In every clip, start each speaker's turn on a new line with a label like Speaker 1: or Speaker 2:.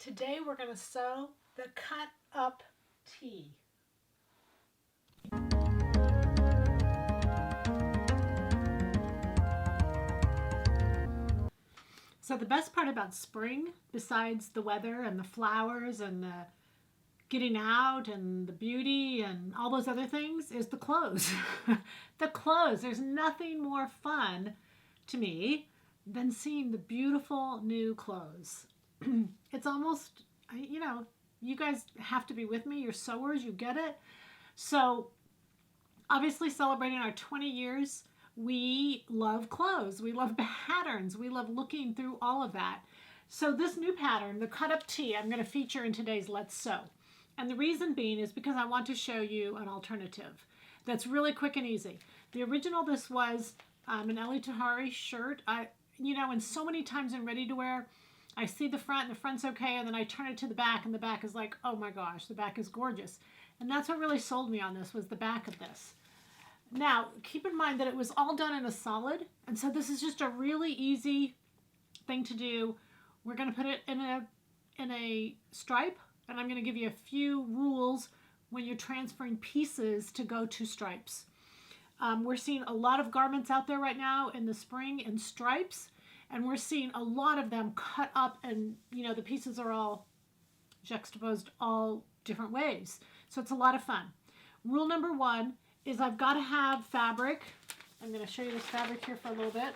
Speaker 1: Today we're going to sew the cut up tee. So the best part about spring, besides the weather and the flowers and the getting out and the beauty and all those other things, is the clothes. The clothes. There's nothing more fun to me than seeing the beautiful new clothes. It's almost, you guys have to be with me. You're sewers, you get it. So obviously celebrating our 20 years, we love clothes. We love patterns. We love looking through all of that. So this new pattern, the cut up tee, I'm going to feature in today's Let's Sew. And the reason being is because I want to show you an alternative that's really quick and easy. The original, this was an Ellie Tahari shirt. And so many times in ready to wear, I see the front and the front's okay, and then I turn it to the back and the back is like, oh my gosh, the back is gorgeous. And that's what really sold me on this, was the back of this. Now, keep in mind that it was all done in a solid, and so this is just a really easy thing to do. We're going to put it in a stripe, and I'm going to give you a few rules when you're transferring pieces to go to stripes. We're seeing a lot of garments out there right now in the spring in stripes, and we're seeing a lot of them cut up, and the pieces are all juxtaposed all different ways. So it's a lot of fun. Rule number one is I've got to have fabric. I'm going to show you this fabric here for a little bit.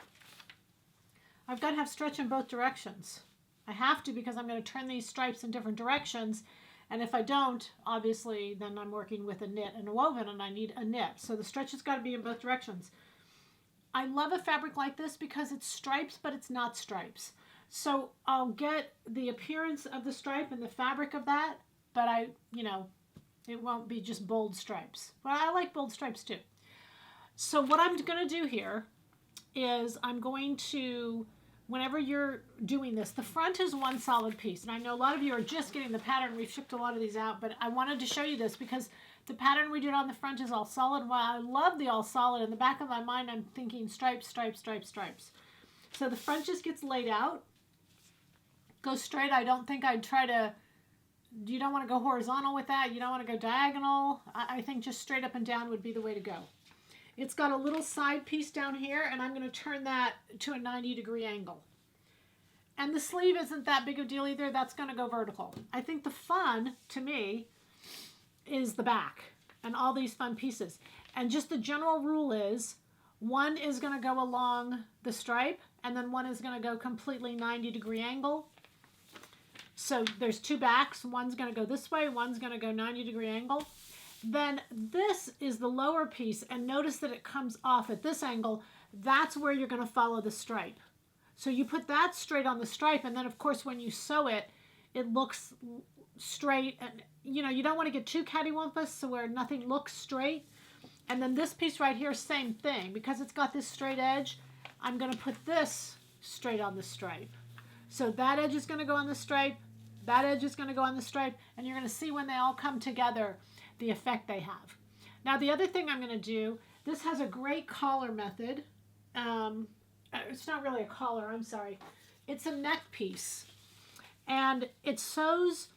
Speaker 1: I've got to have stretch in both directions. I have to, because I'm going to turn these stripes in different directions. And if I don't, obviously, then I'm working with a knit and a woven, and I need a knit. So the stretch has got to be in both directions. I love a fabric like this because it's stripes, but it's not stripes. So I'll get the appearance of the stripe and the fabric of that, but it won't be just bold stripes. But I like bold stripes too. So what I'm going to do here is I'm going to, whenever you're doing this, the front is one solid piece. And I know a lot of you are just getting the pattern. We've shipped a lot of these out, but I wanted to show you this because the pattern we did on the front is all solid. While I love the all solid, in the back of my mind, I'm thinking stripes, stripes, stripes, stripes. So the front just gets laid out. Go straight. I don't think I'd try to, you don't want to go horizontal with that. You don't want to go diagonal. I think just straight up and down would be the way to go. It's got a little side piece down here, and I'm going to turn that to a 90-degree angle. And the sleeve isn't that big of a deal either. That's going to go vertical. I think the fun, to me, is the back and all these fun pieces. And just the general rule is one is going to go along the stripe, and then one is going to go completely 90-degree angle. So there's two backs. One's going to go this way. One's going to go 90-degree angle. Then this is the lower piece, and notice that it comes off at this angle. That's where you're going to follow the stripe. So you put that straight on the stripe, and then of course when you sew it, it looks straight. And you don't want to get too cattywampus, so where nothing looks straight. And then this piece right here, same thing. Because it's got this straight edge, I'm going to put this straight on the stripe. So that edge is going to go on the stripe, that edge is going to go on the stripe, and you're going to see when they all come together the effect they have. Now the other thing I'm going to do, this has a great collar method. It's not really a collar, I'm sorry. It's a neck piece. And it sews,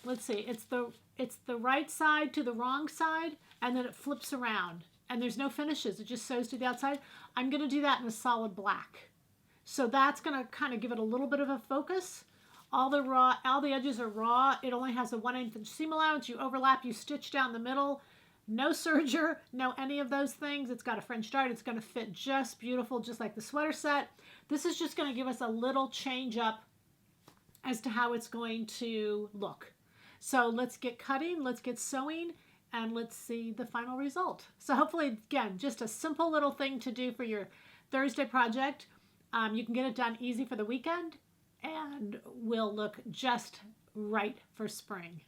Speaker 1: let's see, it's the right side to the wrong side, and then it flips around. And there's no finishes, it just sews to the outside. I'm going to do that in a solid black. So that's going to kind of give it a little bit of a focus. All the edges are raw. It only has a 1/8 inch seam allowance. You overlap, you stitch down the middle. No serger, no any of those things. It's got a French dart. It's going to fit just beautiful, just like the sweater set. This is just going to give us a little change up as to how it's going to look. So let's get cutting, let's get sewing, and let's see the final result. So hopefully, again, just a simple little thing to do for your Thursday project. You can get it done easy for the weekend, and will look just right for spring.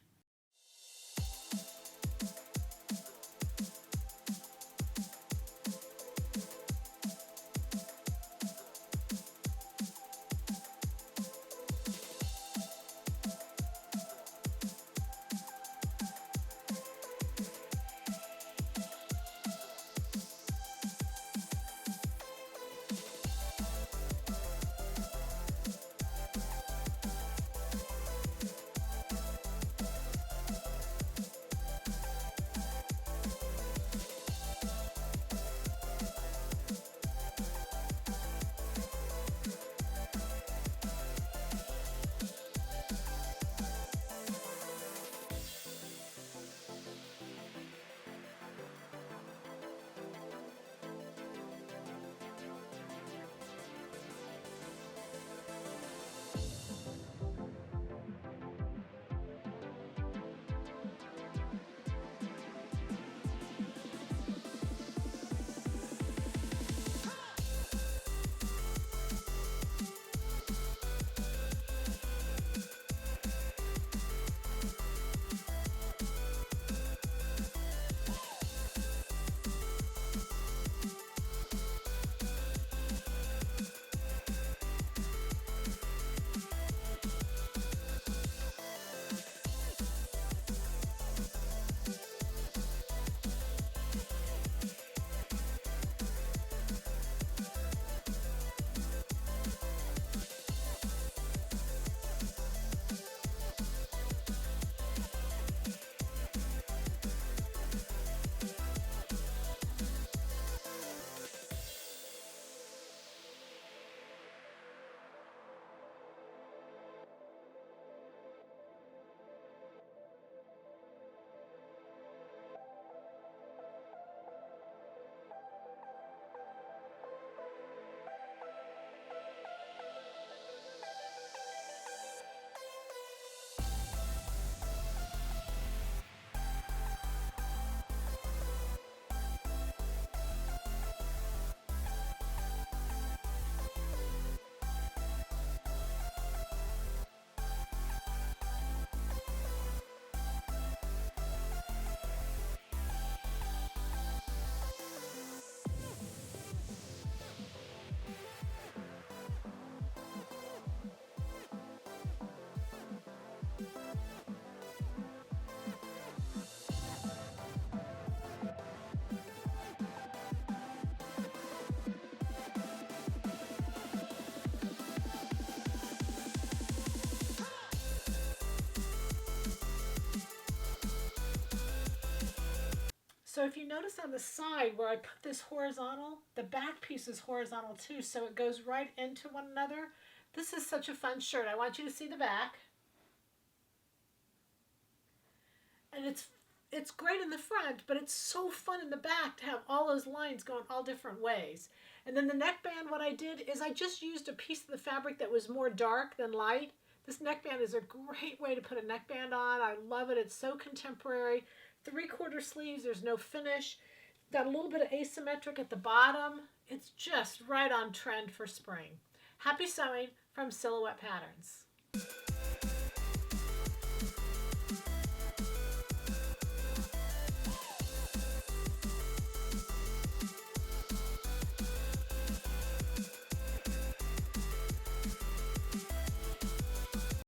Speaker 1: So if you notice on the side where I put this horizontal, the back piece is horizontal too, so it goes right into one another. This is such a fun shirt. I want you to see the back. And it's great in the front, but it's so fun in the back to have all those lines going all different ways. And then the neckband, what I did is I just used a piece of the fabric that was more dark than light. This neckband is a great way to put a neckband on. I love it. It's so contemporary. 3/4 sleeves, there's no finish. Got a little bit of asymmetric at the bottom. It's just right on trend for spring. Happy sewing from Silhouette Patterns.